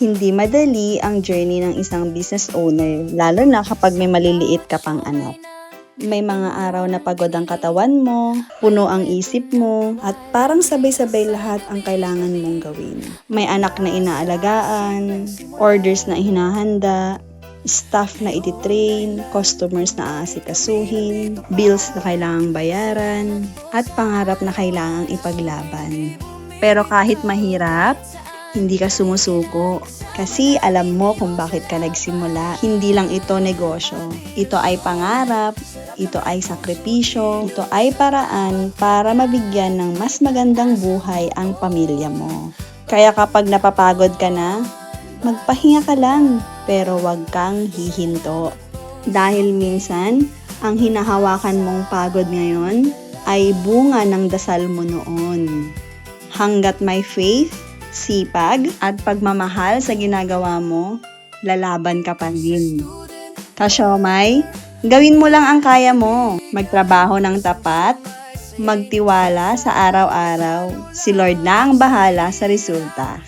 Hindi madali ang journey ng isang business owner, lalo na kapag may maliliit ka pang anak. May mga araw na pagod ang katawan mo, puno ang isip mo, at parang sabay-sabay lahat ang kailangan mong gawin. May anak na inaalagaan, orders na hinahanda, staff na iti-train, customers na aasikasuhin, bills na kailangang bayaran, at pangarap na kailangang ipaglaban. Pero kahit mahirap, hindi ka sumusuko. Kasi alam mo kung bakit ka nagsimula. Hindi lang ito negosyo. Ito ay pangarap, ito ay sakripisyo, ito ay paraan para mabigyan ng mas magandang buhay ang pamilya mo. Kaya kapag napapagod ka na, magpahinga ka lang, pero wag kang hihinto. Dahil minsan, ang hinahawakan mong pagod ngayon ay bunga ng dasal mo noon. Hanggat may faith, sipag, at pagmamahal sa ginagawa mo, lalaban ka pa rin. Kasyomay, gawin mo lang ang kaya mo. Magtrabaho ng tapat, magtiwala sa araw-araw. Si Lord na ang bahala sa resulta.